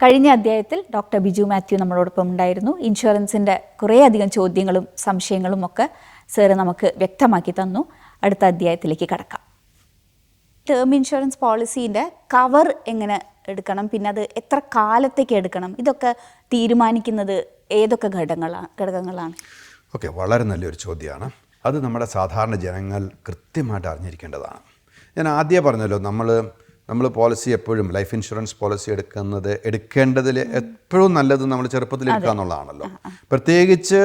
കഴിഞ്ഞ അധ്യായത്തിൽ ഡോക്ടർ ബിജു മാത്യു നമ്മളോടൊപ്പം ഉണ്ടായിരുന്നു. ഇൻഷുറൻസിൻ്റെ കുറേയധികം ചോദ്യങ്ങളും സംശയങ്ങളും ഒക്കെ സാറ് നമുക്ക് വ്യക്തമാക്കി തന്നു. അടുത്ത അധ്യായത്തിലേക്ക് കടക്കാം. ടേം ഇൻഷുറൻസ് പോളിസീൻ്റെ കവർ എങ്ങനെ എടുക്കണം, പിന്നെ അത് എത്ര കാലത്തേക്ക് എടുക്കണം, ഇതൊക്കെ തീരുമാനിക്കുന്നത് ഏതൊക്കെ ഘടകങ്ങളാണ്? ഓക്കെ, വളരെ നല്ലൊരു ചോദ്യമാണ്. അത് നമ്മുടെ സാധാരണ ജനങ്ങൾ കൃത്യമായിട്ട് അറിഞ്ഞിരിക്കേണ്ടതാണ്. ഞാൻ ആദ്യം പറഞ്ഞല്ലോ, നമ്മൾ പോളിസി എപ്പോഴും ലൈഫ് ഇൻഷുറൻസ് പോളിസി എടുക്കേണ്ടതിൽ എപ്പോഴും നല്ലത് നമ്മൾ ചെറുപ്പത്തിൽ എടുക്കുക എന്നുള്ളതാണല്ലോ. പ്രത്യേകിച്ച്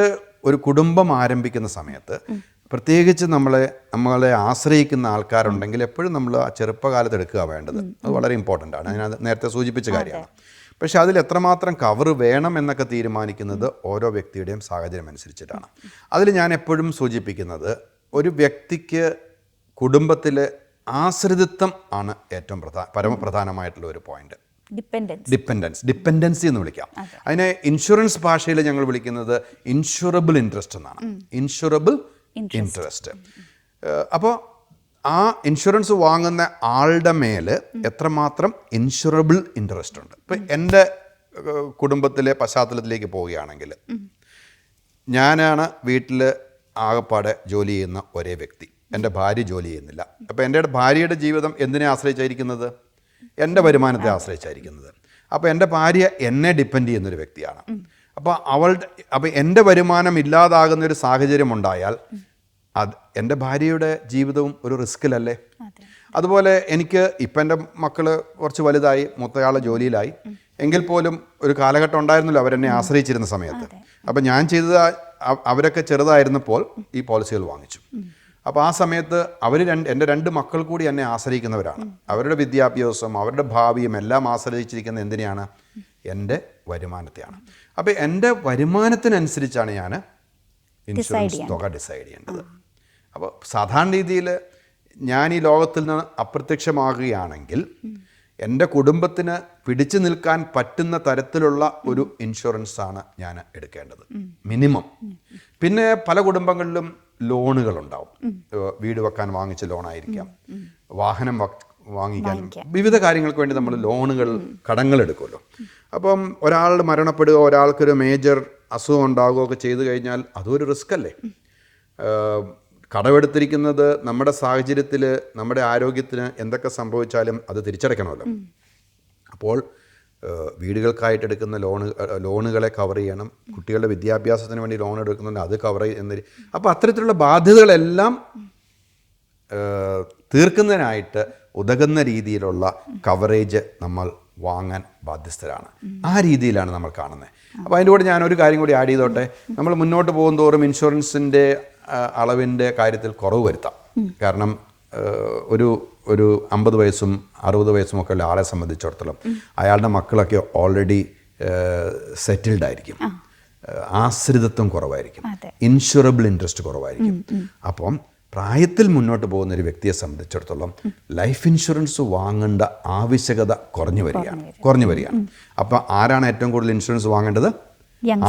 ഒരു കുടുംബം ആരംഭിക്കുന്ന സമയത്ത്, പ്രത്യേകിച്ച് നമ്മളെ ആശ്രയിക്കുന്ന ആൾക്കാരുണ്ടെങ്കിൽ എപ്പോഴും നമ്മൾ ആ ചെറുപ്പകാലത്ത് എടുക്കുക വേണ്ടത്. അത് വളരെ ഇമ്പോർട്ടൻ്റ് ആണ്. ഞാൻ നേരത്തെ സൂചിപ്പിച്ച കാര്യമാണ്. പക്ഷെ അതിൽ എത്രമാത്രം കവർ വേണം എന്നൊക്കെ തീരുമാനിക്കുന്നത് ഓരോ വ്യക്തിയുടെയും സാഹചര്യം അനുസരിച്ചിട്ടാണ്. അതിൽ ഞാൻ എപ്പോഴും സൂചിപ്പിക്കുന്നത്, ഒരു വ്യക്തിക്ക് കുടുംബത്തിൽ ആശ്രിതത്വം ആണ് ഏറ്റവും പരമപ്രധാനമായിട്ടുള്ള ഒരു പോയിന്റ്. ഡിപ്പെൻഡൻസി എന്ന് വിളിക്കാം. അതിനെ ഇൻഷുറൻസ് ഭാഷയിൽ ഞങ്ങൾ വിളിക്കുന്നത് ഇൻഷുറബിൾ ഇൻട്രസ്റ്റ് എന്നാണ്. Insurable interest. അപ്പോൾ ആ ഇൻഷുറൻസ് വാങ്ങുന്ന ആളുടെ മേൽ എത്രമാത്രം ഇൻഷുറബിൾ ഇൻട്രസ്റ്റ് ഉണ്ട്. ഇപ്പം എൻ്റെ കുടുംബത്തിലെ പശ്ചാത്തലത്തിലേക്ക് പോവുകയാണെങ്കിൽ, ഞാനാണ് വീട്ടിൽ ആകപ്പാടെ ജോലി ചെയ്യുന്ന ഒരേ വ്യക്തി. എൻ്റെ ഭാര്യ ജോലി ചെയ്യുന്നില്ല. അപ്പോൾ എൻ്റെ ഭാര്യയുടെ ജീവിതം എന്തിനെ ആശ്രയിച്ചായിരിക്കുന്നത്? എൻ്റെ വരുമാനത്തെ ആശ്രയിച്ചായിരിക്കുന്നത്. അപ്പോൾ എൻ്റെ ഭാര്യ എന്നെ ഡിപ്പെൻഡ് ചെയ്യുന്നൊരു വ്യക്തിയാണ്. അപ്പോൾ എൻ്റെ വരുമാനം ഇല്ലാതാകുന്നൊരു സാഹചര്യം ഉണ്ടായാൽ എൻ്റെ ഭാര്യയുടെ ജീവിതവും ഒരു റിസ്കിലല്ലേ? അതുപോലെ ഇപ്പം എൻ്റെ മക്കൾ കുറച്ച് വലുതായി, മൂത്തയാളെ ജോലിയിലായി, എങ്കിൽ പോലും ഒരു കാലഘട്ടം ഉണ്ടായിരുന്നല്ലോ അവരെന്നെ ആശ്രയിച്ചിരുന്ന സമയത്ത്. അപ്പം ഞാൻ ചെയ്തത്, അവരൊക്കെ ചെറുതായിരുന്നപ്പോൾ ഈ പോളിസികൾ വാങ്ങിച്ചു. അപ്പോൾ ആ സമയത്ത് എൻ്റെ രണ്ട് മക്കൾ കൂടി എന്നെ ആശ്രയിക്കുന്നവരാണ്. അവരുടെ വിദ്യാഭ്യാസവും അവരുടെ ഭാവിയും എല്ലാം ആശ്രയിച്ചിരിക്കുന്ന എന്തിനെയാണ്? എൻ്റെ വരുമാനത്തെയാണ്. അപ്പോൾ എൻ്റെ വരുമാനത്തിനനുസരിച്ചാണ് ഞാൻ ഇൻഷുറൻസ് തുക ഡിസൈഡ് ചെയ്യേണ്ടത്. അപ്പോൾ സാധാരണ രീതിയിൽ ഞാൻ ഈ ലോകത്തിൽ നിന്ന് അപ്രത്യക്ഷമാകുകയാണെങ്കിൽ എൻ്റെ കുടുംബത്തിന് പിടിച്ചു നിൽക്കാൻ പറ്റുന്ന തരത്തിലുള്ള ഒരു ഇൻഷുറൻസാണ് ഞാൻ എടുക്കേണ്ടത്, മിനിമം. പിന്നെ പല കുടുംബങ്ങളിലും ലോണുകളുണ്ടാവും. വീട് വെക്കാൻ വാങ്ങിച്ച ലോണായിരിക്കാം, വാഹനം വാങ്ങിക്കാൻ, വിവിധ കാര്യങ്ങൾക്ക് വേണ്ടി നമ്മൾ കടങ്ങൾ എടുക്കുമല്ലോ. അപ്പം ഒരാൾ മരണപ്പെടുകയോ ഒരാൾക്കൊരു മേജർ അസുഖം ഉണ്ടാകുകയോ ഒക്കെ ചെയ്തു കഴിഞ്ഞാൽ അതൊരു റിസ്ക് അല്ലേ? കടമെടുത്തിരിക്കുന്നത് നമ്മുടെ സാഹചര്യത്തിൽ നമ്മുടെ ആരോഗ്യത്തിന് എന്തൊക്കെ സംഭവിച്ചാലും അത് തിരിച്ചടയ്ക്കണമല്ലോ. അപ്പോൾ വീടുകൾക്കായിട്ട് എടുക്കുന്ന ലോണുകളെ കവർ ചെയ്യണം. കുട്ടികളുടെ വിദ്യാഭ്യാസത്തിന് വേണ്ടി ലോൺ എടുക്കുന്നുണ്ട്, അത് കവർ ചെയ്യുന്ന. അപ്പോൾ അത്തരത്തിലുള്ള ബാധ്യതകളെല്ലാം തീർക്കുന്നതിനായിട്ട് ഉതകുന്ന രീതിയിലുള്ള കവറേജ് നമ്മൾ വാങ്ങാൻ ബാധ്യസ്ഥരാണ്. ആ രീതിയിലാണ് നമ്മൾ കാണുന്നത്. അപ്പോൾ അതിൻ്റെ കൂടെ ഞാനൊരു കാര്യം കൂടി ആഡ് ചെയ്തോട്ടെ. നമ്മൾ മുന്നോട്ട് പോകും തോറും ഇൻഷുറൻസിൻ്റെ അളവിൻ്റെ കാര്യത്തിൽ കുറവ് വരുത്താം. കാരണം ഒരു 50 വയസ്സും 60 വയസ്സും ഒക്കെ ഉള്ള ആളെ സംബന്ധിച്ചിടത്തോളം അയാളുടെ മക്കളൊക്കെ ഓൾറെഡി സെറ്റിൽഡ് ആയിരിക്കും, ആശ്രിതത്വം കുറവായിരിക്കും, ഇൻഷുറബിൾ ഇൻട്രസ്റ്റ് കുറവായിരിക്കും. അപ്പം പ്രായത്തിൽ മുന്നോട്ട് പോകുന്ന ഒരു വ്യക്തിയെ സംബന്ധിച്ചിടത്തോളം ലൈഫ് ഇൻഷുറൻസ് വാങ്ങേണ്ട ആവശ്യകത കുറഞ്ഞു വരികയാണ്. അപ്പം ആരാണ് ഏറ്റവും കൂടുതൽ ഇൻഷുറൻസ് വാങ്ങേണ്ടത്?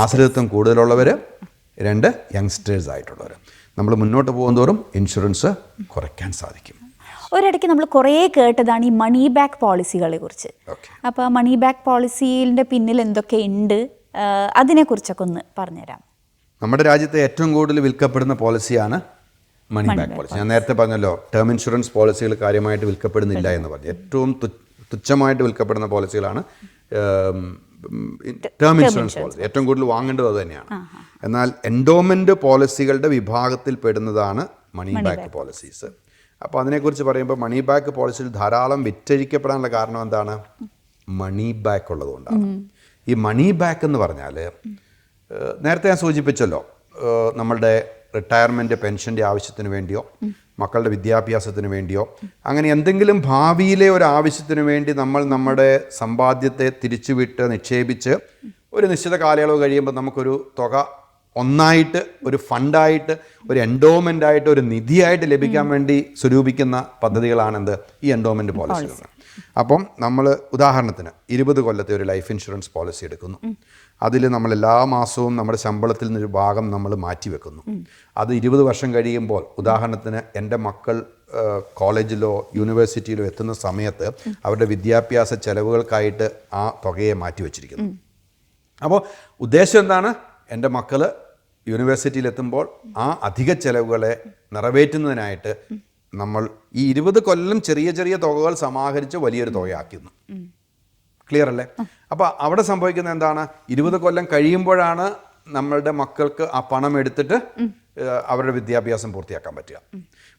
ആശ്രിതത്വം കൂടുതലുള്ളവർ, 2 യങ്സ്റ്റേഴ്സ് ആയിട്ടുള്ളവർ. നമ്മൾ മുന്നോട്ട് പോകുന്തോറും ഇൻഷുറൻസ് കുറയ്ക്കാൻ സാധിക്കും. ഒരിടയ്ക്ക് നമ്മൾ കുറേ കേട്ടതാണ് ഈ മണി ബാക്ക് പോളിസികളെ കുറിച്ച്. അപ്പോൾ മണി ബാക്ക് പോളിസിയുടെ പിന്നിൽ എന്തൊക്കെ ഉണ്ട്, അതിനെക്കുറിച്ചൊക്കെ ഒന്ന് പറഞ്ഞുതരാം. നമ്മുടെ രാജ്യത്തെ ഏറ്റവും കൂടുതൽ വിൽക്കപ്പെടുന്ന പോളിസിയാണ് മണി ബാക്ക് പോളിസി. ഞാൻ നേരത്തെ പറഞ്ഞല്ലോ, ടേം ഇൻഷുറൻസ് പോളിസികൾ കാര്യമായിട്ട് വിൽക്കപ്പെടുന്നില്ല എന്ന് പറഞ്ഞു. ഏറ്റവും തുച്ഛമായിട്ട് വിൽക്കപ്പെടുന്ന പോളിസികളാണ് ടേം ഇൻഷുറൻസ് പോളിസി. ഏറ്റവും കൂടുതൽ വാങ്ങേണ്ടത് അത് തന്നെയാണ്. എന്നാൽ എൻഡോമെൻ്റ് പോളിസികളുടെ വിഭാഗത്തിൽ പെടുന്നതാണ് മണി ബാക്ക് പോളിസീസ്. അപ്പോൾ അതിനെക്കുറിച്ച് പറയുമ്പോൾ മണി ബാക്ക് പോളിസിയിൽ ധാരാളം വിറ്റഴിക്കപ്പെടാനുള്ള കാരണം എന്താണ്? മണി ബാക്ക് ഉള്ളതുകൊണ്ടാണ്. ഈ മണി ബാക്ക് എന്ന് പറഞ്ഞാൽ നേരത്തെ ഞാൻ സൂചിപ്പിച്ചല്ലോ, നമ്മളുടെ റിട്ടയർമെൻറ്റ് പെൻഷൻ്റെ ആവശ്യത്തിന് വേണ്ടിയോ മക്കളുടെ വിദ്യാഭ്യാസത്തിന് വേണ്ടിയോ അങ്ങനെ എന്തെങ്കിലും ഭാവിയിലെ ഒരു ആവശ്യത്തിന് വേണ്ടി നമ്മൾ നമ്മുടെ സമ്പാദ്യത്തെ തിരിച്ചുവിട്ട് നിക്ഷേപിച്ച് ഒരു നിശ്ചിത കാലയളവ് കഴിയുമ്പോൾ നമുക്കൊരു തുക ഒന്നായിട്ട്, ഒരു ഫണ്ടായിട്ട്, ഒരു എൻഡോമെൻ്റായിട്ട്, ഒരു നിധിയായിട്ട് ലഭിക്കാൻ വേണ്ടി സ്വരൂപിക്കുന്ന പദ്ധതികളാണെന്ത്? ഈ എൻഡോമെൻ്റ് പോളിസികൾ. അപ്പം നമ്മൾ ഉദാഹരണത്തിന് 20 കൊല്ലത്തെ ഒരു ലൈഫ് ഇൻഷുറൻസ് പോളിസി എടുക്കുന്നു. അതിൽ നമ്മൾ എല്ലാ മാസവും നമ്മുടെ ശമ്പളത്തിൽ നിന്നൊരു ഭാഗം നമ്മൾ മാറ്റി വെക്കുന്നു. അത് 20 വർഷം കഴിയുമ്പോൾ, ഉദാഹരണത്തിന് എൻ്റെ മക്കൾ കോളേജിലോ യൂണിവേഴ്സിറ്റിയിലോ എത്തുന്ന സമയത്ത് അവരുടെ വിദ്യാഭ്യാസ ചെലവുകൾക്കായിട്ട് ആ തുകയെ മാറ്റിവെച്ചിരിക്കുന്നു. അപ്പോൾ ഉദ്ദേശം എന്താണ്? എൻ്റെ മക്കൾ യൂണിവേഴ്സിറ്റിയിലെത്തുമ്പോൾ ആ അധിക ചെലവുകളെ നിറവേറ്റുന്നതിനായിട്ട് നമ്മൾ ഈ 20 കൊല്ലം ചെറിയ ചെറിയ തുകകൾ സമാഹരിച്ച് വലിയൊരു തുകയാക്കുന്നു. ക്ലിയർ അല്ലേ? അപ്പോൾ അവിടെ സംഭവിക്കുന്നത് എന്താണ്? 20 കൊല്ലം കഴിയുമ്പോഴാണ് നമ്മളുടെ മക്കൾക്ക് ആ പണം എടുത്തിട്ട് അവരുടെ വിദ്യാഭ്യാസം പൂർത്തിയാക്കാൻ പറ്റുക.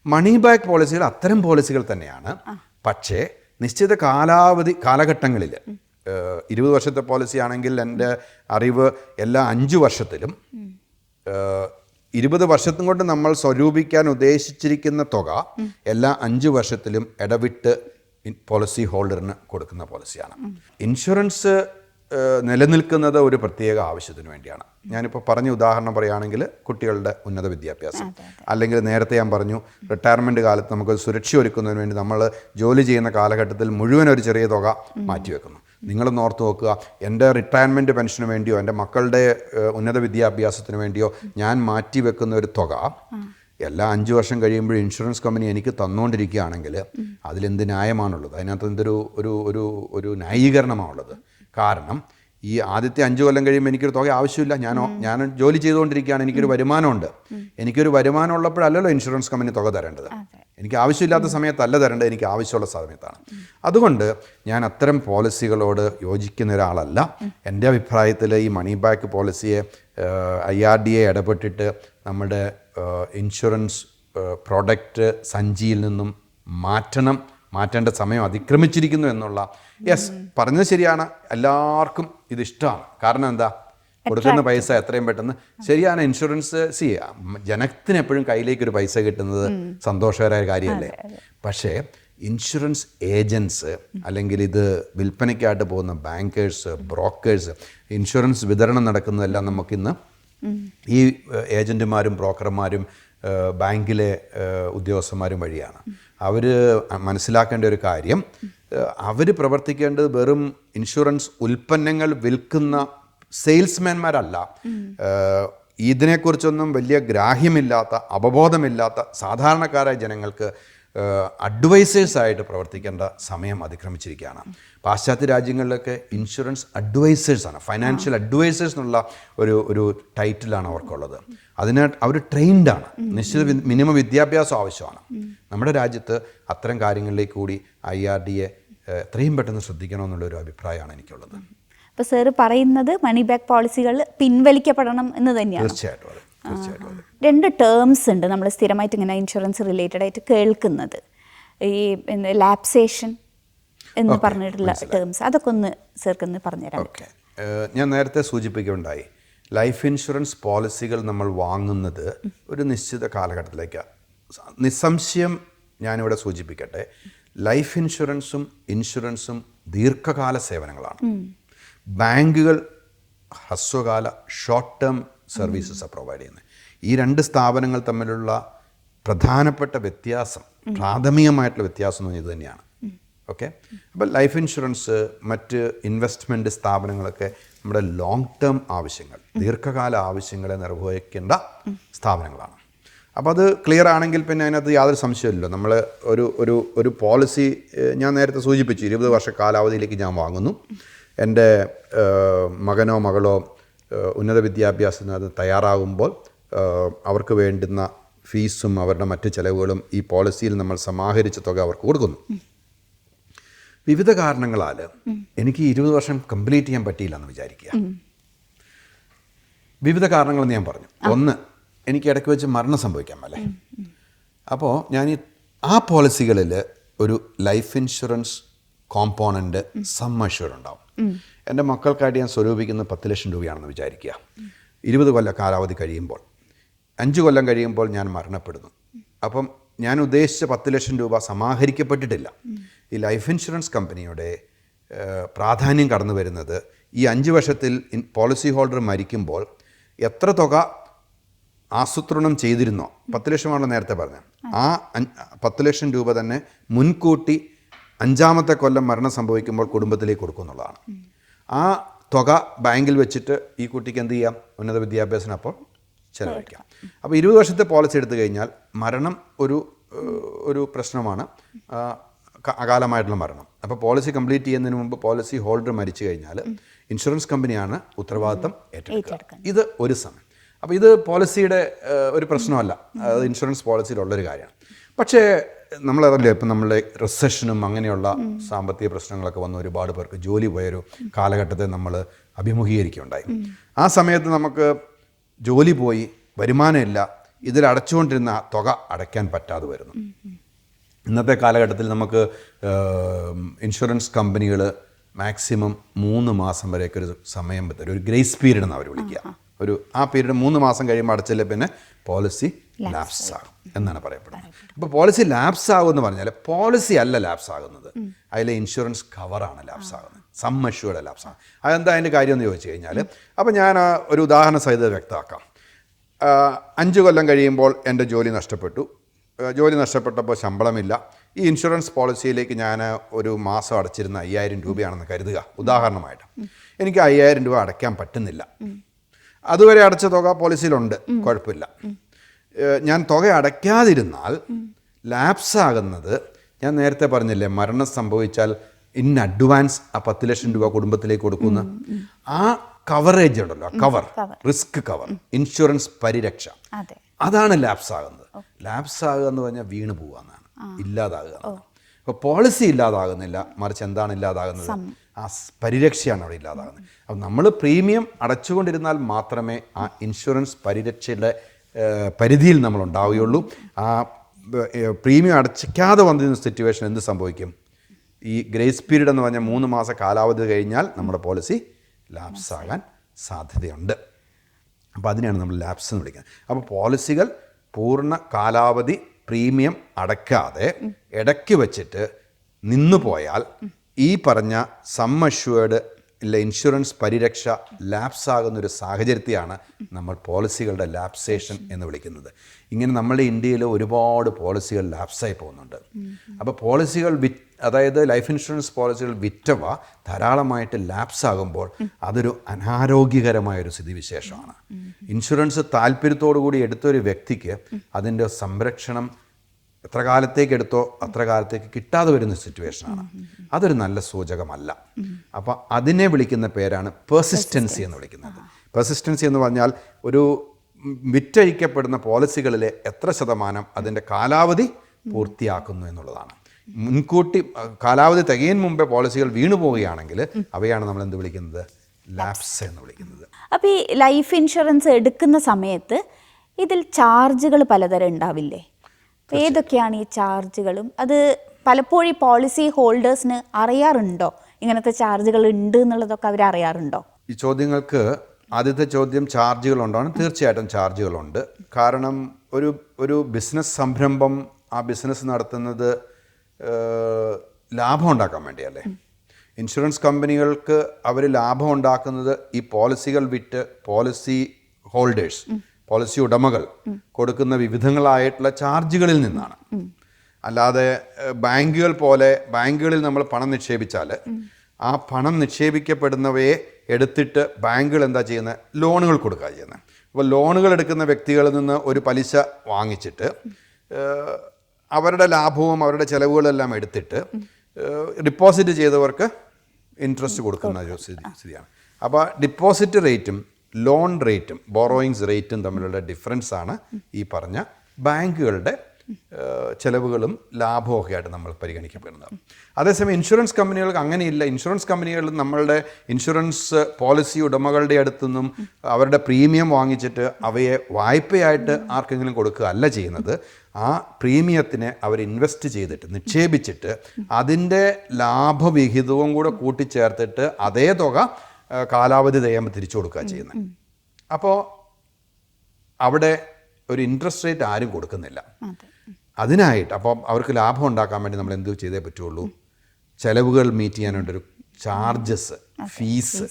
മണി ബാക്ക് പോളിസികൾ അത്തരം പോളിസികൾ തന്നെയാണ്. പക്ഷേ നിശ്ചിത കാലഘട്ടങ്ങളിൽ 20 വർഷത്തെ പോളിസി ആണെങ്കിൽ എൻ്റെ അറിവ് എല്ലാ 5 വർഷത്തിലും 20 വർഷത്തും കൊണ്ട് നമ്മൾ സ്വരൂപിക്കാൻ ഉദ്ദേശിച്ചിരിക്കുന്ന തുക എല്ലാ 5 വർഷത്തിലും ഇടവിട്ട് പോളിസി ഹോൾഡറിന് കൊടുക്കുന്ന പോളിസിയാണ്. ഇൻഷുറൻസ് നിലനിൽക്കുന്നത് ഒരു പ്രത്യേക ആവശ്യത്തിന് വേണ്ടിയാണ്. ഞാനിപ്പോൾ പറഞ്ഞ ഉദാഹരണം പറയുകയാണെങ്കിൽ കുട്ടികളുടെ ഉന്നത വിദ്യാഭ്യാസം, അല്ലെങ്കിൽ നേരത്തെ ഞാൻ പറഞ്ഞു റിട്ടയർമെൻറ്റ് കാലത്ത് നമുക്ക് സുരക്ഷ ഒരുക്കുന്നതിന് വേണ്ടി നമ്മൾ ജോലി ചെയ്യുന്ന കാലഘട്ടത്തിൽ മുഴുവൻ ഒരു ചെറിയ തുക മാറ്റിവെക്കുന്നു. നിങ്ങളൊന്ന് ഓർത്ത് നോക്കുക, എൻ്റെ റിട്ടയർമെൻറ്റ് പെൻഷന് വേണ്ടിയോ എൻ്റെ മക്കളുടെ ഉന്നത വിദ്യാഭ്യാസത്തിന് വേണ്ടിയോ ഞാൻ മാറ്റിവെക്കുന്ന ഒരു തുക എല്ലാ 5 വർഷം കഴിയുമ്പോൾ ഇൻഷുറൻസ് കമ്പനി എനിക്ക് തന്നുകൊണ്ടിരിക്കുകയാണെങ്കിൽ അതിലെന്ത് ന്യായമാണുള്ളത്? അതിനകത്ത് എന്തൊരു ഒരു ഒരു ഒരു ന്യായീകരണമാണുള്ളത്? കാരണം ഈ ആദ്യത്തെ 5 കൊല്ലം കഴിയുമ്പോൾ എനിക്കൊരു തുക ആവശ്യമില്ല. ഞാൻ ജോലി ചെയ്തുകൊണ്ടിരിക്കുകയാണ്, എനിക്കൊരു വരുമാനമുണ്ട്. എനിക്കൊരു വരുമാനം ഉള്ളപ്പോഴല്ലല്ലോ ഇൻഷുറൻസ് കമ്പനി തുക തരേണ്ടത്. എനിക്ക് ആവശ്യമില്ലാത്ത സമയത്തല്ല തരേണ്ടത്, എനിക്ക് ആവശ്യമുള്ള സമയത്താണ്. അതുകൊണ്ട് ഞാൻ അത്തരം പോളിസികളോട് യോജിക്കുന്ന ഒരാളല്ല. എൻ്റെ അഭിപ്രായത്തിൽ ഈ മണി ബാക്ക് പോളിസിയെ IRDA ഇടപെട്ടിട്ട് നമ്മുടെ ഇൻഷുറൻസ് പ്രോഡക്റ്റ് സഞ്ചിയിൽ നിന്നും മാറ്റേണ്ട സമയം അതിക്രമിച്ചിരിക്കുന്നു എന്നുള്ള പറഞ്ഞത് ശരിയാണ്. എല്ലാവർക്കും ഇത് ഇഷ്ടമാണ്. കാരണം എന്താ? കൊടുക്കുന്ന പൈസ എത്രയും പെട്ടെന്ന്. ശരിയാണ്, ഇൻഷുറൻസ് ജനത്തിന് എപ്പോഴും കയ്യിലേക്ക് ഒരു പൈസ കിട്ടുന്നത് സന്തോഷകരമായ കാര്യമല്ലേ? പക്ഷേ ഇൻഷുറൻസ് ഏജൻസ് അല്ലെങ്കിൽ ഇത് വിൽപ്പനയ്ക്കായിട്ട് പോകുന്ന ബാങ്കേഴ്സ്, ബ്രോക്കേഴ്സ്, ഇൻഷുറൻസ് വിതരണം നടക്കുന്നതെല്ലാം നമുക്കിന്ന് ഈ ഏജൻറ്റുമാരും ബ്രോക്കർമാരും ബാങ്കിലെ ഉദ്യോഗസ്ഥന്മാരും വഴിയാണ്. അവർ മനസ്സിലാക്കേണ്ട ഒരു കാര്യം, അവർ പ്രവർത്തിക്കേണ്ടത് വെറും ഇൻഷുറൻസ് ഉൽപ്പന്നങ്ങൾ വിൽക്കുന്ന സെയിൽസ്മാൻമാരല്ല. ഇതിനെക്കുറിച്ചൊന്നും വലിയ ഗ്രാഹ്യമില്ലാത്ത, അവബോധമില്ലാത്ത സാധാരണക്കാരായ ജനങ്ങൾക്ക് അഡ്വൈസേഴ്സായിട്ട് പ്രവർത്തിക്കേണ്ട സമയം അതിക്രമിച്ചിരിക്കുകയാണ്. പാശ്ചാത്യ രാജ്യങ്ങളിലൊക്കെ ഇൻഷുറൻസ് അഡ്വൈസേഴ്സാണ്, ഫൈനാൻഷ്യൽ അഡ്വൈസേഴ്സ് എന്നുള്ള ഒരു ടൈറ്റിലാണ് അവർക്കുള്ളത്. അവർ ട്രെയിൻഡാണ്, നിശ്ചിത മിനിമം വിദ്യാഭ്യാസം ആവശ്യമാണ്. നമ്മുടെ രാജ്യത്ത് അത്തരം കാര്യങ്ങളിലേക്ക് കൂടി IRDA എത്രയും പെട്ടെന്ന് ശ്രദ്ധിക്കണമെന്നുള്ളൊരു അഭിപ്രായമാണ് എനിക്കുള്ളത്. അപ്പോൾ സാറ് പറയുന്നത് മണി ബാക്ക് പോളിസികൾ പിൻവലിക്കപ്പെടണം എന്ന് തന്നെയാണ്. തീർച്ചയായിട്ടും. 2 ടേംസ് ഉണ്ട് നമ്മൾ സ്ഥിരമായിട്ട് ഇങ്ങനെ ഇൻഷുറൻസ് റിലേറ്റഡ് ആയിട്ട് കേൾക്കുന്നത്. ഈ ലാപ്സേഷൻ എന്ന് പറഞ്ഞിട്ടുള്ള ടേംസ്, അതൊക്കെ ഒന്ന് സാർക്കൊന്ന് പറഞ്ഞുതരാം. ഓക്കെ, ഞാൻ നേരത്തെ സൂചിപ്പിക്കുകയുണ്ടായി, ലൈഫ് ഇൻഷുറൻസ് പോളിസികൾ നമ്മൾ വാങ്ങുന്നത് ഒരു നിശ്ചിത കാലഘട്ടത്തിലേക്കാണ്. നിസ്സംശയം ഞാനിവിടെ സൂചിപ്പിക്കട്ടെ, ലൈഫ് ഇൻഷുറൻസും ദീർഘകാല സേവനങ്ങളാണ്. ബാങ്കുകൾ ഹ്രസ്വകാല ഷോർട്ട് ടേം സർവീസസ് പ്രൊവൈഡ് ചെയ്യുന്നത്. ഈ 2 സ്ഥാപനങ്ങൾ തമ്മിലുള്ള പ്രധാനപ്പെട്ട വ്യത്യാസം, പ്രാഥമികമായിട്ടുള്ള വ്യത്യാസം എന്ന് പറഞ്ഞാൽ ഇത് തന്നെയാണ്. ഓക്കെ, അപ്പോൾ ലൈഫ് ഇൻഷുറൻസ്, മറ്റ് ഇൻവെസ്റ്റ്മെൻറ്റ് സ്ഥാപനങ്ങളൊക്കെ നമ്മുടെ ലോങ് ടേം ആവശ്യങ്ങൾ, ദീർഘകാല ആവശ്യങ്ങളെ നിർവഹിക്കേണ്ട സ്ഥാപനങ്ങളാണ്. അപ്പോൾ അത് ക്ലിയർ ആണെങ്കിൽ പിന്നെ അതിനകത്ത് യാതൊരു സംശയമില്ലല്ലോ. നമ്മൾ ഒരു പോളിസി ഞാൻ നേരത്തെ സൂചിപ്പിച്ചു, 20 വർഷ കാലാവധിയിലേക്ക് ഞാൻ വാങ്ങുന്നു. എൻ്റെ മകനോ മകളോ ഉന്നത വിദ്യാഭ്യാസത്തിന് അത് തയ്യാറാകുമ്പോൾ അവർക്ക് വേണ്ടുന്ന ഫീസും അവരുടെ മറ്റ് ചിലവുകളും ഈ പോളിസിയിൽ നമ്മൾ സമാഹരിച്ച തുക അവർക്ക് കൊടുക്കുന്നു. വിവിധ കാരണങ്ങളാൽ എനിക്ക് 20 വർഷം കംപ്ലീറ്റ് ചെയ്യാൻ പറ്റിയില്ല എന്ന് വിചാരിക്കുക. വിവിധ കാരണങ്ങളെന്ന് ഞാൻ പറഞ്ഞു. ഒന്ന്, എനിക്ക് ഇടയ്ക്ക് വെച്ച് മരണം സംഭവിക്കാം അല്ലേ. അപ്പോൾ ഞാൻ ആ പോളിസികളിൽ ഒരു life insurance component sum assured ഉണ്ടാവും. എൻ്റെ മക്കൾക്കായിട്ട് ഞാൻ സ്വരൂപിക്കുന്ന 10 ലക്ഷം രൂപയാണെന്ന് വിചാരിക്കുക. 20 കൊല്ല കാലാവധി കഴിയുമ്പോൾ, 5 കൊല്ലം കഴിയുമ്പോൾ ഞാൻ മരണപ്പെടുന്നു. അപ്പം ഞാൻ ഉദ്ദേശിച്ച 10 ലക്ഷം രൂപ സമാഹരിക്കപ്പെട്ടിട്ടില്ല. ഈ ലൈഫ് ഇൻഷുറൻസ് കമ്പനിയുടെ പ്രാധാന്യം കടന്നു വരുന്നത് ഈ 5 വർഷത്തിൽ പോളിസി ഹോൾഡർ മരിക്കുമ്പോൾ എത്ര തുക ആസൂത്രണം ചെയ്തിരുന്നോ, 10 ലക്ഷമാണല്ലോ നേരത്തെ പറഞ്ഞത്, ആ 10 ലക്ഷം രൂപ തന്നെ മുൻകൂട്ടി 5-ാമത്തെ കൊല്ലം മരണം സംഭവിക്കുമ്പോൾ കുടുംബത്തിലേക്ക് കൊടുക്കും എന്നുള്ളതാണ്. ആ തുക ബാങ്കിൽ വെച്ചിട്ട് ഈ കുട്ടിക്ക് എന്ത് ചെയ്യാം? ഉന്നത വിദ്യാഭ്യാസത്തിന് അപ്പോൾ ചിലവഴിക്കാം. അപ്പോൾ 20 വർഷത്തെ പോളിസി എടുത്തു കഴിഞ്ഞാൽ മരണം ഒരു ഒരു പ്രശ്നമാണ് അകാലമായിട്ടുള്ള മരണം. അപ്പോൾ പോളിസി കംപ്ലീറ്റ് ചെയ്യുന്നതിന് മുമ്പ് പോളിസി ഹോൾഡർ മരിച്ചു കഴിഞ്ഞാൽ ഇൻഷുറൻസ് കമ്പനിയാണ് ഉത്തരവാദിത്തം ഏറ്റെടുക്കുക. ഇത് ഒരു സമയം. അപ്പോൾ ഇത് പോളിസിയുടെ ഒരു പ്രശ്നമല്ല, അത് ഇൻഷുറൻസ് പോളിസിയിലുള്ളൊരു കാര്യമാണ്. പക്ഷേ നമ്മളതല്ലേ ഇപ്പം നമ്മളുടെ റിസഷനും അങ്ങനെയുള്ള സാമ്പത്തിക പ്രശ്നങ്ങളൊക്കെ വന്ന ഒരുപാട് പേർക്ക് ജോലി പോയൊരു കാലഘട്ടത്തെ നമ്മൾ അഭിമുഖീകരിക്കുകയുണ്ടായി. ആ സമയത്ത് നമുക്ക് ജോലി പോയി, വരുമാനമില്ല, ഇതിൽ അടച്ചുകൊണ്ടിരുന്ന തുക അടയ്ക്കാൻ പറ്റാതെ വരുന്നു. ഇന്നത്തെ കാലഘട്ടത്തിൽ നമുക്ക് ഇൻഷുറൻസ് കമ്പനികൾ മാക്സിമം 3 മാസം വരെയൊക്കെ ഒരു സമയം തരും, ഒരു ഗ്രേസ് പീരീഡ് എന്ന് അവർ വിളിക്കുക. ആ പീരീഡ് 3 മാസം കഴിയുമ്പോൾ അടച്ചില്ലേ പിന്നെ പോളിസി ലാപ്സ് ആകും എന്നാണ് പറയപ്പെടുന്നത്. അപ്പോൾ പോളിസി ലാപ്സ് ആകുമെന്ന് പറഞ്ഞാൽ പോളിസി അല്ല ലാപ്സ് ആകുന്നത്, അതിലെ ഇൻഷുറൻസ് കവറാണ് ലാപ്സ് ആകുന്നത്, സം അഷ്യൂർഡ് ലാപ്സ് ആകും. അതെന്താ അതിൻ്റെ കാര്യം എന്ന് ചോദിച്ചു കഴിഞ്ഞാൽ, അപ്പോൾ ഞാൻ ഒരു ഉദാഹരണ സഹിതം വ്യക്തമാക്കാം. 5 കൊല്ലം കഴിയുമ്പോൾ എൻ്റെ ജോലി നഷ്ടപ്പെട്ടു. ജോലി നഷ്ടപ്പെട്ടപ്പോൾ ശമ്പളമില്ല. ഈ ഇൻഷുറൻസ് പോളിസിയിലേക്ക് ഞാൻ ഒരു മാസം അടച്ചിരുന്ന 5000 രൂപയാണെന്ന് കരുതുക ഉദാഹരണമായിട്ട്. എനിക്ക് 5000 രൂപ അടയ്ക്കാൻ പറ്റുന്നില്ല. അതുവരെ അടച്ച തുക പോളിസിയിലുണ്ട്, കുഴപ്പമില്ല. ഞാൻ തുക അടയ്ക്കാതിരുന്നാൽ ലാപ്സ് ആകുന്നത്, ഞാൻ നേരത്തെ പറഞ്ഞില്ലേ മരണം സംഭവിച്ചാൽ ഇൻ അഡ്വാൻസ് ആ 10 ലക്ഷം രൂപ കുടുംബത്തിലേക്ക് കൊടുക്കുന്ന ആ കവറേജ് ഉണ്ടല്ലോ, കവർ, റിസ്ക് കവർ, ഇൻഷുറൻസ് പരിരക്ഷ, അതാണ് ലാപ്സ് ആകുന്നത്. ലാപ്സ് ആകുക എന്ന് പറഞ്ഞാൽ വീണ് പോവാന്നാണ്, ഇല്ലാതാകുക. അപ്പോൾ പോളിസി ഇല്ലാതാകുന്നില്ല, മറിച്ച് എന്താണ് ഇല്ലാതാകുന്നത്? ആ പരിരക്ഷയാണ് അവിടെ ഇല്ലാതാകുന്നത്. അപ്പോൾ നമ്മൾ പ്രീമിയം അടച്ചുകൊണ്ടിരുന്നാൽ മാത്രമേ ആ ഇൻഷുറൻസ് പരിരക്ഷയുടെ പരിധിയിൽ നമ്മൾ ഉണ്ടാവുകയുള്ളൂ. ആ പ്രീമിയം അടച്ചിക്കാതെ വന്നിരുന്ന സിറ്റുവേഷൻ എന്ത് സംഭവിക്കും? ഈ ഗ്രേസ് പീരീഡ് എന്ന് പറഞ്ഞാൽ 3 മാസം കാലാവധി കഴിഞ്ഞാൽ നമ്മുടെ പോളിസി ലാപ്സ് ആകാൻ സാധ്യതയുണ്ട്. അപ്പോൾ അതിനെയാണ് നമ്മൾ ലാപ്സ് എന്ന് വിളിക്കുന്നത്. അപ്പോൾ പോളിസികൾ പൂർണ്ണ കാലാവധി പ്രീമിയം അടയ്ക്കാതെ ഇടയ്ക്ക് വെച്ചിട്ട് നിന്നു പോയാൽ ഈ പറഞ്ഞ സം അഷ്വേർഡ് ഇല്ല ഇൻഷുറൻസ് പരിരക്ഷ ലാപ്സ് ആകുന്നൊരു സാഹചര്യത്തെയാണ് നമ്മൾ പോളിസികളുടെ ലാപ്സേഷൻ എന്ന് വിളിക്കുന്നത്. ഇങ്ങനെ നമ്മുടെ ഇന്ത്യയിൽ ഒരുപാട് പോളിസികൾ ലാപ്സായി പോകുന്നുണ്ട്. അപ്പോൾ പോളിസികൾ അതായത് ലൈഫ് ഇൻഷുറൻസ് പോളിസികൾ വിറ്റവ ധാരാളമായിട്ട് ലാപ്സ് ആകുമ്പോൾ അതൊരു അനാരോഗ്യകരമായൊരു സ്ഥിതിവിശേഷമാണ്. ഇൻഷുറൻസ് താല്പര്യത്തോടു കൂടി എടുത്തൊരു വ്യക്തിക്ക് അതിൻ്റെ സംരക്ഷണം എത്ര കാലത്തേക്ക് എടുത്തോ അത്ര കാലത്തേക്ക് കിട്ടാതെ വരുന്ന സിറ്റുവേഷനാണ്. അതൊരു നല്ല സൂചകമല്ല. അപ്പോൾ അതിനെ വിളിക്കുന്ന പേരാണ് പെർസിസ്റ്റൻസി എന്ന് വിളിക്കുന്നത്. പെർസിസ്റ്റൻസി എന്ന് പറഞ്ഞാൽ ഒരു വിറ്റഴിക്കപ്പെടുന്ന പോളിസികളിലെ എത്ര ശതമാനം അതിൻ്റെ കാലാവധി പൂർത്തിയാക്കുന്നു എന്നുള്ളതാണ്. മുൻകൂട്ടി കാലാവധി തികയും മുമ്പേ പോളിസികൾ വീണു പോവുകയാണെങ്കിൽ അവയാണ് നമ്മൾ എന്ത് വിളിക്കുന്നത്? ലാപ്സ് എന്ന് വിളിക്കുന്നത്. അപ്പോൾ ഈ ലൈഫ് ഇൻഷുറൻസ് എടുക്കുന്ന സമയത്ത് ഇതിൽ ചാർജുകൾ പലതരം ഉണ്ടാവില്ലേ? ഏതൊക്കെയാണ് ഈ ചാർജുകളും? അത് പലപ്പോഴും ഈ പോളിസി ഹോൾഡേഴ്സിന് അറിയാറുണ്ടോ ഇങ്ങനത്തെ ചാർജുകൾ ഉണ്ട് എന്നുള്ളതൊക്കെ അവർ അറിയാറുണ്ടോ? ഈ ചോദ്യങ്ങൾക്ക് ആദ്യത്തെ ചോദ്യം ചാർജുകളുണ്ടോ? തീർച്ചയായിട്ടും ചാർജുകളുണ്ട്. കാരണം ഒരു ബിസിനസ് സംരംഭം ആ ബിസിനസ് നടത്തുന്നത് ലാഭം ഉണ്ടാക്കാൻ വേണ്ടിയല്ലേ. ഇൻഷുറൻസ് കമ്പനികൾക്ക് അവർ ലാഭം ഉണ്ടാക്കുന്നത് ഈ പോളിസികൾ വിറ്റ് പോളിസി ഹോൾഡേഴ്സ്, പോളിസി ഉടമകൾ കൊടുക്കുന്ന വിവിധങ്ങളായിട്ടുള്ള ചാർജുകളിൽ നിന്നാണ്. അല്ലാതെ ബാങ്കുകളിൽ നമ്മൾ പണം നിക്ഷേപിച്ചാൽ ആ പണം നിക്ഷേപിക്കപ്പെടുന്നവയെ എടുത്തിട്ട് ബാങ്കുകൾ എന്താ ചെയ്യുന്നത്? ലോണുകൾ കൊടുക്കുക ചെയ്യുന്നത്. അപ്പോൾ ലോണുകൾ എടുക്കുന്ന വ്യക്തികളിൽ നിന്ന് ഒരു പലിശ വാങ്ങിച്ചിട്ട് അവരുടെ ലാഭവും അവരുടെ ചിലവുകളെല്ലാം എടുത്തിട്ട് ഡിപ്പോസിറ്റ് ചെയ്തവർക്ക് ഇൻട്രസ്റ്റ് കൊടുക്കുന്ന ഒരു സ്ഥിതിയാണ്. അപ്പോൾ ഡിപ്പോസിറ്റ് റേറ്റും ലോൺ റേറ്റും ബോറോയിങ്സ് റേറ്റും തമ്മിലുള്ള ഡിഫറൻസ് ആണ് ഈ പറഞ്ഞ ബാങ്കുകളുടെ ചിലവുകളും ലാഭവും ഒക്കെ ആയിട്ട് നമ്മൾ പരിഗണിക്കപ്പെടുന്നത്. അതേസമയം ഇൻഷുറൻസ് കമ്പനികൾക്ക് അങ്ങനെയില്ല. ഇൻഷുറൻസ് കമ്പനികൾ നമ്മളുടെ ഇൻഷുറൻസ് പോളിസി ഉടമകളുടെ അടുത്തുനിന്നും അവരുടെ പ്രീമിയം വാങ്ങിച്ചിട്ട് അവയെ വായ്പയായിട്ട് ആർക്കെങ്കിലും കൊടുക്കുക അല്ല ചെയ്യുന്നത്. ആ പ്രീമിയത്തിനെ അവർ ഇൻവെസ്റ്റ് ചെയ്തിട്ട് നിക്ഷേപിച്ചിട്ട് അതിൻ്റെ ലാഭവിഹിതവും കൂടെ കൂട്ടിച്ചേർത്തിട്ട് അതേ തുക കാലാവധി തികയുമ്പോൾ തിരിച്ചു കൊടുക്കുക ചെയ്യുന്നത്. അപ്പോൾ അവിടെ ഒരു ഇൻട്രസ്റ്റ് റേറ്റ് ആരും കൊടുക്കുന്നില്ല. അതിനായിട്ട് അപ്പം അവർക്ക് ലാഭം ഉണ്ടാക്കാൻ വേണ്ടി നമ്മൾ എന്ത് ചെയ്തേ പറ്റുള്ളൂ? ചിലവുകൾ മീറ്റ് ചെയ്യാനായിട്ടൊരു ചാർജസ്, ഫീസ്,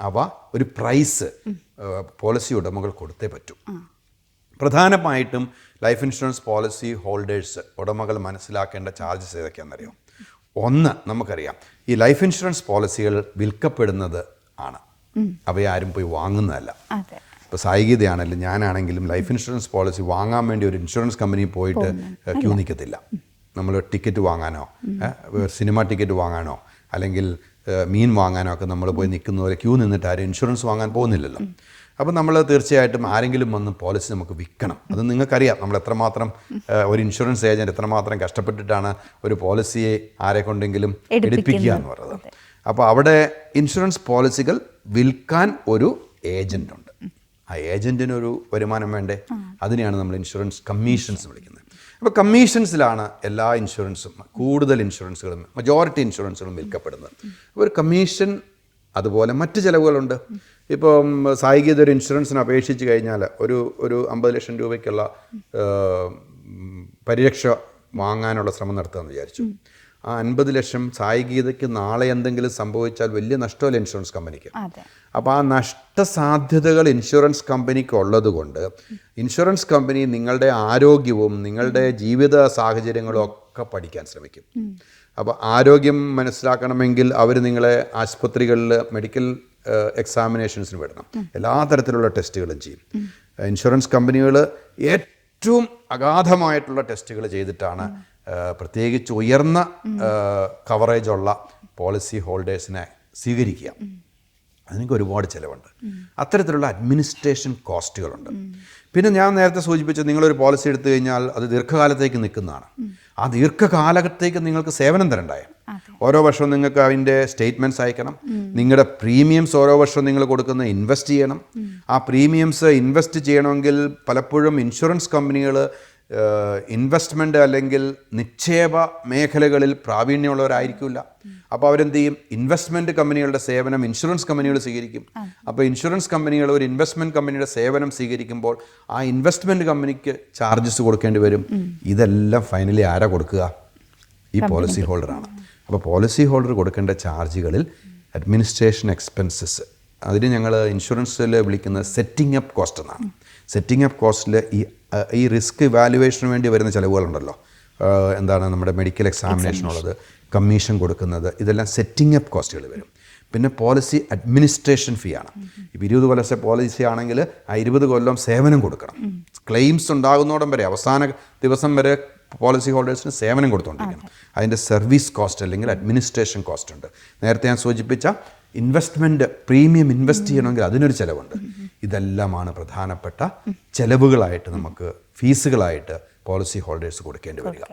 അവ ഒരു പ്രൈസ് പോളിസി ഉടമകൾ കൊടുത്തേ പറ്റൂ. പ്രധാനമായിട്ടും ലൈഫ് ഇൻഷുറൻസ് പോളിസി ഹോൾഡേഴ്സ് ഉടമകൾ മനസ്സിലാക്കേണ്ട ചാർജസ് ഏതൊക്കെയാണെന്നറിയോ? ഒന്ന്, നമുക്കറിയാം ഈ ലൈഫ് ഇൻഷുറൻസ് പോളിസികൾ വിൽക്കപ്പെടുന്നത് ആണ്, അവയെ ആരും പോയി വാങ്ങുന്നതല്ല. ഇപ്പോൾ സായികതയാണെങ്കിലും ഞാനാണെങ്കിലും ലൈഫ് ഇൻഷുറൻസ് പോളിസി വാങ്ങാൻ വേണ്ടി ഒരു ഇൻഷുറൻസ് കമ്പനി പോയിട്ട് ക്യൂ നിൽക്കത്തില്ല. നമ്മൾ ടിക്കറ്റ് വാങ്ങാനോ സിനിമ ടിക്കറ്റ് വാങ്ങാനോ അല്ലെങ്കിൽ മീൻ വാങ്ങാനോ ഒക്കെ നമ്മൾ പോയി നിൽക്കുന്ന പോലെ ക്യൂ നിന്നിട്ട് ആരും ഇൻഷുറൻസ് വാങ്ങാൻ പോകുന്നില്ലല്ലോ. അപ്പോൾ നമ്മൾ തീർച്ചയായിട്ടും ആരെങ്കിലും വന്ന് പോളിസി നമുക്ക് വിൽക്കണം. അത് നിങ്ങൾക്കറിയാം നമ്മൾ എത്രമാത്രം ഒരു ഇൻഷുറൻസ് ഏജൻറ്റ് എത്രമാത്രം കഷ്ടപ്പെട്ടിട്ടാണ് ഒരു പോളിസിയെ ആരെ കൊണ്ടെങ്കിലും എടുപ്പിക്കുക എന്ന് പറയുന്നത്. അപ്പോൾ അവിടെ ഇൻഷുറൻസ് പോളിസികൾ വിൽക്കാൻ ഒരു ഏജൻ്റ് ഉണ്ട്. ആ ഏജൻറ്റിനൊരു വരുമാനം വേണ്ടേ? അതിനെയാണ് നമ്മൾ ഇൻഷുറൻസ് കമ്മീഷൻസ് വിളിക്കുന്നത്. അപ്പോൾ കമ്മീഷൻസിലാണ് എല്ലാ ഇൻഷുറൻസും കൂടുതൽ ഇൻഷുറൻസുകളും മജോറിറ്റി ഇൻഷുറൻസുകളും വിൽക്കപ്പെടുന്നത്. ഒരു കമ്മീഷൻ അതുപോലെ മറ്റ് ചിലവുകളുണ്ട്. ഇപ്പം സായികത ഒരു ഇൻഷുറൻസിന് അപേക്ഷിച്ച് കഴിഞ്ഞാൽ ഒരു 50 ലക്ഷം രൂപയ്ക്കുള്ള പരിരക്ഷ വാങ്ങാനുള്ള ശ്രമം നടത്തുകയെന്ന് വിചാരിച്ചു. ആ 50 ലക്ഷം സായികതയ്ക്ക് നാളെ എന്തെങ്കിലും സംഭവിച്ചാൽ വലിയ നഷ്ടമല്ല ഇൻഷുറൻസ് കമ്പനിക്ക്. അപ്പോൾ ആ നഷ്ടസാധ്യതകൾ ഇൻഷുറൻസ് കമ്പനിക്ക് ഉള്ളത് കൊണ്ട് ഇൻഷുറൻസ് കമ്പനി നിങ്ങളുടെ ആരോഗ്യവും നിങ്ങളുടെ ജീവിത സാഹചര്യങ്ങളും ഒക്കെ പഠിക്കാൻ ശ്രമിക്കും. അപ്പോൾ ആരോഗ്യം മനസ്സിലാക്കണമെങ്കിൽ അവർ നിങ്ങളെ ആശുപത്രികളിൽ മെഡിക്കൽ എക്സാമിനേഷൻസിന് വിടണം. എല്ലാ തരത്തിലുള്ള ടെസ്റ്റുകളും ചെയ്യും. ഇൻഷുറൻസ് കമ്പനികൾ ഏറ്റവും അഗാധമായിട്ടുള്ള ടെസ്റ്റുകൾ ചെയ്തിട്ടാണ് പ്രത്യേകിച്ച് ഉയർന്ന കവറേജുള്ള പോളിസി ഹോൾഡേഴ്സിനെ സ്വീകരിക്കുക. അതിനൊക്കെ ഒരുപാട് ചിലവുണ്ട്. അത്തരത്തിലുള്ള അഡ്മിനിസ്ട്രേഷൻ കോസ്റ്റുകളുണ്ട്. പിന്നെ ഞാൻ നേരത്തെ സൂചിപ്പിച്ച നിങ്ങളൊരു പോളിസി എടുത്തു കഴിഞ്ഞാൽ അത് ദീർഘകാലത്തേക്ക് നിൽക്കുന്നതാണ്. ആ ദീർഘകാലത്തേക്ക് നിങ്ങൾക്ക് സേവനം തരണ്ടായ ഓരോ വർഷവും നിങ്ങൾക്ക് അതിൻ്റെ സ്റ്റേറ്റ്മെൻറ്റ്സ് അയക്കണം. നിങ്ങളുടെ പ്രീമിയംസ് ഓരോ വർഷവും നിങ്ങൾ കൊടുക്കുന്ന ഇൻവെസ്റ്റ് ചെയ്യണം. ആ പ്രീമിയംസ് ഇൻവെസ്റ്റ് ചെയ്യണമെങ്കിൽ പലപ്പോഴും ഇൻഷുറൻസ് കമ്പനികൾ ഇൻവെസ്റ്റ്മെൻറ്റ് അല്ലെങ്കിൽ നിക്ഷേപ മേഖലകളിൽ പ്രാവീണ്യമുള്ളവരായിരിക്കില്ല. അപ്പോൾ അവരെന്ത് ചെയ്യും? ഇൻവെസ്റ്റ്മെൻറ്റ് കമ്പനികളുടെ സേവനം ഇൻഷുറൻസ് കമ്പനികൾ സ്വീകരിക്കും. അപ്പോൾ ഇൻഷുറൻസ് കമ്പനികൾ ഒരു ഇൻവെസ്റ്റ്മെൻറ്റ് കമ്പനിയുടെ സേവനം സ്വീകരിക്കുമ്പോൾ ആ ഇൻവെസ്റ്റ്മെൻറ്റ് കമ്പനിക്ക് ചാർജസ് കൊടുക്കേണ്ടി വരും. ഇതെല്ലാം ഫൈനലി ആരാ കൊടുക്കുക? ഈ പോളിസി ഹോൾഡറാണ്. അപ്പോൾ പോളിസി ഹോൾഡർ കൊടുക്കേണ്ട ചാർജുകളിൽ അഡ്മിനിസ്ട്രേഷൻ എക്സ്പെൻസസ്, അതിന് ഞങ്ങൾ ഇൻഷുറൻസിൽ വിളിക്കുന്നത് സെറ്റിംഗ് അപ്പ് കോസ്റ്റ് എന്നാണ്. സെറ്റിംഗ് അപ്പ് കോസ്റ്റിൽ ഈ റിസ്ക് ഇവാലുവേഷന് വേണ്ടി വരുന്ന ചിലവുകളുണ്ടല്ലോ, എന്താണ് നമ്മുടെ മെഡിക്കൽ എക്സാമിനേഷനുള്ളത്, കമ്മീഷൻ കൊടുക്കുന്നത്, ഇതെല്ലാം സെറ്റിംഗ് അപ്പ് കോസ്റ്റുകൾ വരും. പിന്നെ പോളിസി അഡ്മിനിസ്ട്രേഷൻ ഫീ ആണ്. ഇപ്പോൾ 20 കൊല്ലത്തെ പോളിസി ആണെങ്കിൽ ആ 20 കൊല്ലം സേവനം കൊടുക്കണം. ക്ലെയിംസ് ഉണ്ടാകുന്നോടം വരെ അവസാന ദിവസം വരെ പോളിസി ഹോൾഡേഴ്സിന് സേവനം കൊടുത്തുകൊണ്ടിരിക്കണം. അതിൻ്റെ സർവീസ് കോസ്റ്റ് അല്ലെങ്കിൽ അഡ്മിനിസ്ട്രേഷൻ കോസ്റ്റ് ഉണ്ട്. നേരത്തെ ഞാൻ സൂചിപ്പിച്ച ഇൻവെസ്റ്റ്മെൻറ്റ് പ്രീമിയം ഇൻവെസ്റ്റ് ചെയ്യണമെങ്കിൽ അതിനൊരു ചിലവുണ്ട്. ഇതെല്ലാമാണ് പ്രധാനപ്പെട്ട ചിലവുകളായിട്ട് നമുക്ക് ഫീസുകളായിട്ട് പോളിസി ഹോൾഡേഴ്സ് കൊടുക്കേണ്ടി വരിക.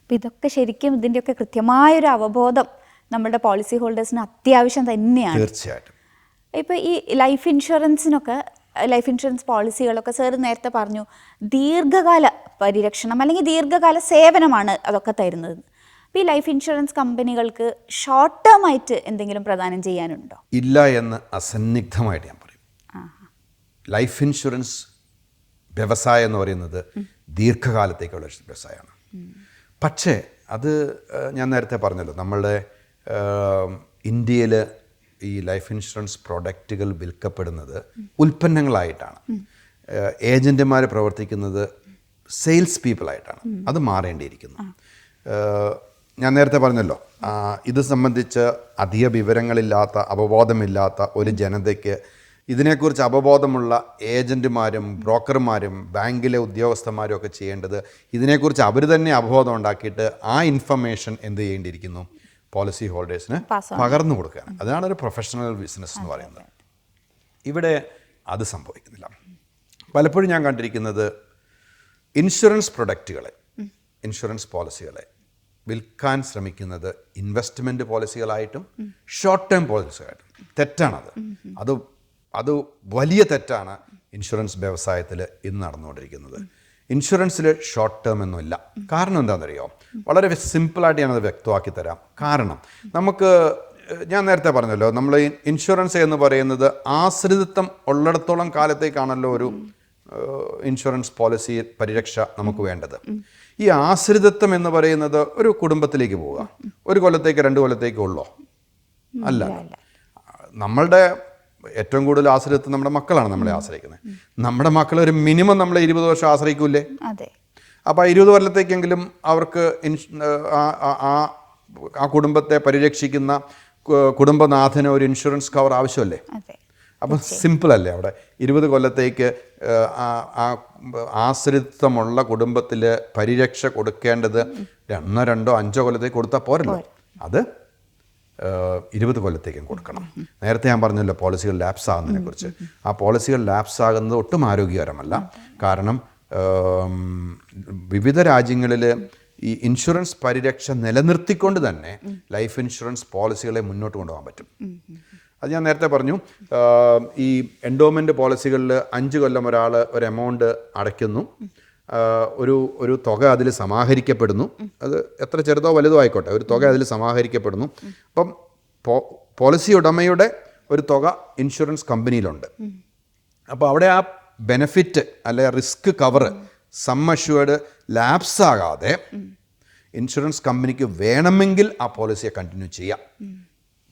അപ്പോൾ ഇതൊക്കെ ശരിക്കും ഇതിൻ്റെയൊക്കെ കൃത്യമായൊരു അവബോധം നമ്മുടെ പോളിസി ഹോൾഡേഴ്സിന് അത്യാവശ്യം തന്നെയാണ്. തീർച്ചയായിട്ടും. ഇപ്പോൾ ഈ ലൈഫ് ഇൻഷുറൻസ് പോളിസികളൊക്കെ സാർ നേരത്തെ പറഞ്ഞു ദീർഘകാല പരിരക്ഷണം അല്ലെങ്കിൽ ദീർഘകാല സേവനമാണ് അതൊക്കെ തരുന്നത്. അപ്പോൾ ഈ ലൈഫ് ഇൻഷുറൻസ് കമ്പനികൾക്ക് ഷോർട്ട് ടേം ആയിട്ട് എന്തെങ്കിലും പ്രദാനം ചെയ്യാനുണ്ടോ? ഇല്ല എന്ന് അസന്നിഗ്ധമായിട്ട് ഞാൻ പറയും. ലൈഫ് ഇൻഷുറൻസ് വ്യവസായം എന്ന് പറയുന്നത് ദീർഘകാലത്തേക്കുള്ള വ്യവസായമാണ്. പക്ഷേ അത് ഞാൻ നേരത്തെ പറഞ്ഞല്ലോ, നമ്മളുടെ ഇന്ത്യയിൽ ഈ ലൈഫ് ഇൻഷുറൻസ് പ്രൊഡക്റ്റുകൾ വിൽക്കപ്പെടുന്നത് ഉൽപ്പന്നങ്ങളായിട്ടാണ്. ഏജൻറ്റുമാർ പ്രവർത്തിക്കുന്നത് സെയിൽസ് പീപ്പിളായിട്ടാണ്. അത് മാറേണ്ടിയിരിക്കുന്നു. ഞാൻ നേരത്തെ പറഞ്ഞല്ലോ, ഇത് സംബന്ധിച്ച് അധിക വിവരങ്ങളില്ലാത്ത അവബോധമില്ലാത്ത ഒരു ജനതയ്ക്ക് ഇതിനെക്കുറിച്ച് അവബോധമുള്ള ഏജൻറ്റുമാരും ബ്രോക്കർമാരും ബാങ്കിലെ ഉദ്യോഗസ്ഥന്മാരും ഒക്കെ ചെയ്യേണ്ടത് ഇതിനെക്കുറിച്ച് അവർ തന്നെ അവബോധം ഉണ്ടാക്കിയിട്ട് ആ ഇൻഫർമേഷൻ എന്ത് ചെയ്യേണ്ടിയിരിക്കുന്നു? പോളിസി ഹോൾഡേഴ്സിന് പകർന്നു കൊടുക്കുകയാണ്. അതാണ് ഒരു പ്രൊഫഷണൽ ബിസിനസ് എന്ന് പറയുന്നത്. ഇവിടെ അത് സംഭവിക്കുന്നില്ല. പലപ്പോഴും ഞാൻ കണ്ടിരിക്കുന്നത് ഇൻഷുറൻസ് പ്രൊഡക്റ്റുകളെ, ഇൻഷുറൻസ് പോളിസികളെ വിൽക്കാൻ ശ്രമിക്കുന്നത് ഇൻവെസ്റ്റ്മെൻറ്റ് പോളിസികളായിട്ടും ഷോർട്ട് ടേം പോളിസികളായിട്ടും. തെറ്റാണത്. അത് വലിയ തെറ്റാണ് ഇൻഷുറൻസ് വ്യവസായത്തിൽ ഇന്ന് നടന്നുകൊണ്ടിരിക്കുന്നത്. ഇൻഷുറൻസിൽ ഷോർട്ട് ടേം ഒന്നുമില്ല. കാരണം എന്താണെന്നറിയോ? വളരെ സിമ്പിളായിട്ട് ഞാനത് വ്യക്തമാക്കി തരാം. കാരണം ഞാൻ നേരത്തെ പറഞ്ഞല്ലോ, നമ്മൾ ഇൻഷുറൻസ് എന്ന് പറയുന്നത് ആശ്രിതത്വം ഉള്ളിടത്തോളം കാലത്തേക്കാണല്ലോ ഒരു ഇൻഷുറൻസ് പോളിസി പരിരക്ഷ നമുക്ക് വേണ്ടത്. ഈ ആശ്രിതത്വം എന്ന് പറയുന്നത് ഒരു കുടുംബത്തിലേക്ക് പോവുക 1 കൊല്ലത്തേക്ക് 2 കൊല്ലത്തേക്ക് ഉള്ളോ? അല്ല. നമ്മളുടെ ഏറ്റവും കൂടുതൽ ആശ്രയിത്വം നമ്മുടെ മക്കളാണ് നമ്മളെ ആശ്രയിക്കുന്നത്. നമ്മുടെ മക്കൾ ഒരു മിനിമം നമ്മളെ 20 വർഷം ആശ്രയിക്കൂലേ? അപ്പോൾ 20 കൊല്ലത്തേക്കെങ്കിലും അവർക്ക് ആ കുടുംബത്തെ പരിരക്ഷിക്കുന്ന കുടുംബനാഥന് ഒരു ഇൻഷുറൻസ് കവർ ആവശ്യമല്ലേ? അപ്പം സിമ്പിൾ അല്ലേ അവിടെ 20 കൊല്ലത്തേക്ക് ആശ്രിതത്വമുള്ള കുടുംബത്തിൽ പരിരക്ഷ കൊടുക്കേണ്ടത് 1, 2, 5 കൊല്ലത്തേക്ക് കൊടുത്താൽ പോരല്ലോ, അത് 20 കൊല്ലത്തേക്കും കൊടുക്കണം. നേരത്തെ ഞാൻ പറഞ്ഞല്ലോ പോളിസികൾ ലാപ്സ് ആകുന്നതിനെ കുറിച്ച്. ആ പോളിസികൾ ലാപ്സ് ആകുന്നത് ഒട്ടും ആരോഗ്യകരമല്ല. കാരണം വിവിധ രാജ്യങ്ങളിൽ ഈ ഇൻഷുറൻസ് പരിരക്ഷ നിലനിർത്തിക്കൊണ്ട് തന്നെ ലൈഫ് ഇൻഷുറൻസ് പോളിസികളെ മുന്നോട്ട് കൊണ്ടുപോകാൻ പറ്റും. അത് ഞാൻ നേരത്തെ പറഞ്ഞു. ഈ എൻഡോമെൻ്റ് പോളിസികളിൽ 5 കൊല്ലം ഒരാൾ ഒരു എമൗണ്ട് അടയ്ക്കുന്നു, ഒരു തുക അതിൽ സമാഹരിക്കപ്പെടുന്നു. അത് എത്ര ചെറുതോ വലുതോ ആയിക്കോട്ടെ, ഒരു തുക അതിൽ സമാഹരിക്കപ്പെടുന്നു. അപ്പം പോളിസി ഉടമയുടെ ഒരു തുക ഇൻഷുറൻസ് കമ്പനിയിലുണ്ട്. അപ്പോൾ അവിടെ ആ ബെനഫിറ്റ് അല്ലെ risk cover sum assured lapse ആകാതെ ഇൻഷുറൻസ് കമ്പനിക്ക് വേണമെങ്കിൽ ആ പോളിസിയെ കണ്ടിന്യൂ ചെയ്യാം.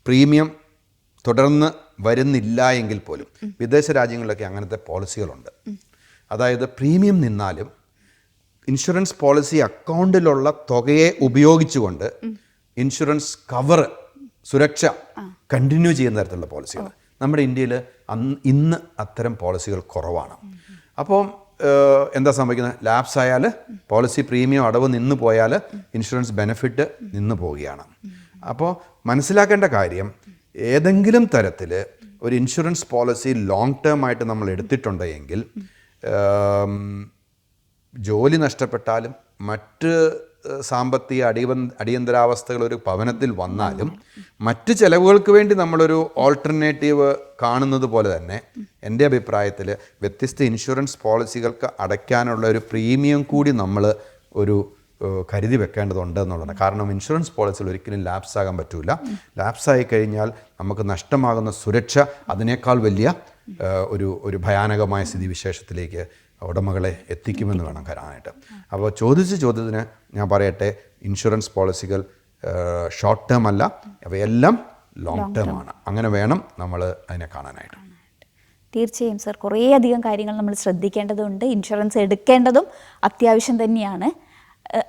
പ്രീമിയം തുടർന്ന് വരുന്നില്ല എങ്കിൽ പോലും വിദേശ രാജ്യങ്ങളിലൊക്കെ അങ്ങനത്തെ പോളിസികളുണ്ട്. അതായത് പ്രീമിയം നിന്നാലും ഇൻഷുറൻസ് പോളിസി അക്കൗണ്ടിലുള്ള തുകയെ ഉപയോഗിച്ചുകൊണ്ട് ഇൻഷുറൻസ് കവർ സുരക്ഷ കണ്ടിന്യൂ ചെയ്യുന്ന തരത്തിലുള്ള പോളിസികൾ നമ്മുടെ ഇന്ത്യയിൽ ഇന്ന് അത്തരം പോളിസികൾ കുറവാണ്. അപ്പോൾ എന്താ സംഭവിക്കുന്നത്? ലാപ്സ് ആയാൽ പോളിസി പ്രീമിയം അടവ് നിന്ന് പോയാൽ ഇൻഷുറൻസ് ബെനിഫിറ്റ് നിന്ന് പോവുകയാണ്. അപ്പോൾ മനസ്സിലാക്കേണ്ട കാര്യം, ഏതെങ്കിലും തരത്തിൽ ഒരു ഇൻഷുറൻസ് പോളിസി ലോങ് ടേം ആയിട്ട് നമ്മൾ എടുത്തിട്ടുണ്ടെങ്കിൽ ജോലി നഷ്ടപ്പെട്ടാലും മറ്റ് സാമ്പത്തിക അടിയന്തരാവസ്ഥകൾ ഒരു ഭവനത്തിൽ വന്നാലും മറ്റ് ചിലവുകൾക്ക് വേണ്ടി നമ്മളൊരു ഓൾട്ടർനേറ്റീവ് കാണുന്നത് പോലെ തന്നെ എൻ്റെ അഭിപ്രായത്തിൽ വ്യത്യസ്ത ഇൻഷുറൻസ് പോളിസികൾക്ക് അടയ്ക്കാനുള്ള ഒരു പ്രീമിയം കൂടി നമ്മൾ ഒരു കരുതി വെക്കേണ്ടതുണ്ട് എന്നുള്ളതാണ്. കാരണം ഇൻഷുറൻസ് പോളിസികൾ ഒരിക്കലും ലാപ്സ് ആകാൻ പറ്റില്ല. ലാപ്സ് ആയി കഴിഞ്ഞാൽ നമുക്ക് നഷ്ടമാകുന്ന സുരക്ഷ അതിനേക്കാൾ വലിയ ഒരു ഭയാനകമായ സ്ഥിതിവിശേഷത്തിലേക്ക് ഉടമകളെ എത്തിക്കുമെന്ന് വേണം കരാനായിട്ട്. അപ്പോൾ ചോദ്യത്തിന് ഞാൻ പറയട്ടെ, ഇൻഷുറൻസ് പോളിസികൾ ഷോർട്ട് ടേം അല്ല, അവയെല്ലാം ലോങ് ടേം ആണ്. അങ്ങനെ വേണം നമ്മൾ അതിനെ കാണാനായിട്ട്. തീർച്ചയായും സർ, കുറേയധികം കാര്യങ്ങൾ നമ്മൾ ശ്രദ്ധിക്കേണ്ടതുണ്ട്. ഇൻഷുറൻസ് എടുക്കേണ്ടതും അത്യാവശ്യം തന്നെയാണ്.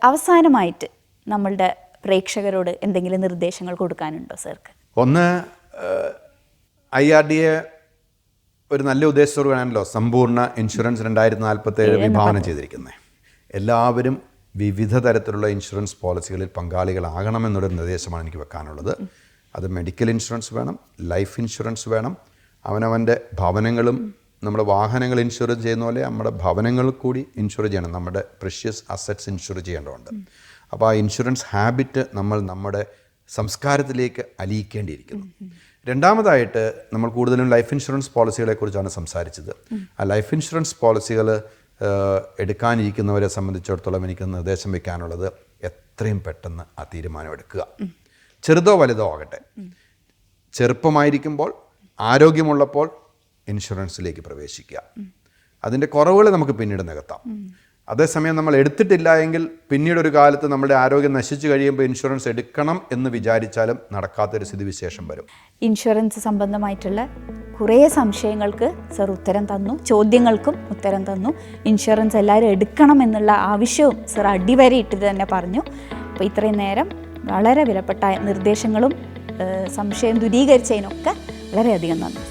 അവസാനമായിട്ട് നമ്മളുടെ പ്രേക്ഷകരോട് എന്തെങ്കിലും നിർദ്ദേശങ്ങൾ കൊടുക്കാനുണ്ടോ സർക്ക്? ഒന്ന്, IRDA ഒരു നല്ല ഉദ്ദേശത്തോടെയാണല്ലോ സമ്പൂർണ്ണ ഇൻഷുറൻസ് 2047 വിഭാവനം ചെയ്തിരിക്കുന്നത്. എല്ലാവരും വിവിധ തരത്തിലുള്ള ഇൻഷുറൻസ് പോളിസികളിൽ പങ്കാളികളാകണമെന്നൊരു നിർദ്ദേശമാണ് എനിക്ക് വെക്കാനുള്ളത്. അത് മെഡിക്കൽ ഇൻഷുറൻസ് വേണം, ലൈഫ് ഇൻഷുറൻസ് വേണം. അവനവൻ്റെ ഭവനങ്ങളും നമ്മുടെ വാഹനങ്ങൾ ഇൻഷുർ ചെയ്യുന്ന പോലെ നമ്മുടെ ഭവനങ്ങൾ കൂടി ഇൻഷുർ ചെയ്യണം. നമ്മുടെ പ്രഷ്യസ് അസറ്റ്സ് ഇൻഷുർ ചെയ്യേണ്ടതുണ്ട്. അപ്പോൾ ആ ഇൻഷുറൻസ് ഹാബിറ്റ് നമ്മൾ നമ്മുടെ സംസ്കാരത്തിലേക്ക് അലിയിക്കേണ്ടിയിരിക്കുന്നു. രണ്ടാമതായിട്ട് നമ്മൾ കൂടുതലും ലൈഫ് ഇൻഷുറൻസ് പോളിസികളെക്കുറിച്ചാണ് സംസാരിച്ചത്. ആ ലൈഫ് ഇൻഷുറൻസ് പോളിസികൾ എടുക്കാനിരിക്കുന്നവരെ സംബന്ധിച്ചിടത്തോളം എനിക്ക് നിർദ്ദേശം വയ്ക്കാനുള്ളത്, എത്രയും പെട്ടെന്ന് ആ തീരുമാനം എടുക്കുക. ചെറുതോ വലുതോ ആകട്ടെ. ചെറുപ്പമായിരിക്കുമ്പോൾ, ആരോഗ്യമുള്ളപ്പോൾ ഇൻഷുറൻസിലേക്ക് പ്രവേശിക്കുക. അതിൻ്റെ കുറവുകൾ നമുക്ക് പിന്നീട് നികത്താം. അതേസമയം നമ്മൾ എടുത്തിട്ടില്ല എങ്കിൽ പിന്നീട് ഒരു കാലത്ത് നമ്മുടെ ആരോഗ്യം നശിച്ചു കഴിയുമ്പോൾ ഇൻഷുറൻസ് എടുക്കണം എന്ന് വിചാരിച്ചാലും നടക്കാത്തൊരു സ്ഥിതിവിശേഷം വരും. ഇൻഷുറൻസ് സംബന്ധമായിട്ടുള്ള കുറേ സംശയങ്ങൾക്ക് സർ ഉത്തരം തന്നു, ചോദ്യങ്ങൾക്കും ഉത്തരം തന്നു. ഇൻഷുറൻസ് എല്ലാവരും എടുക്കണം എന്നുള്ള ആവശ്യവും സർ അടിവരയിട്ടിട്ട് തന്നെ പറഞ്ഞു. അപ്പോൾ ഇത്രയും നേരം വളരെ വിലപ്പെട്ട നിർദ്ദേശങ്ങളും സംശയം ദൂരീകരിച്ചതിനൊക്കെ വളരെയധികം നന്ദി.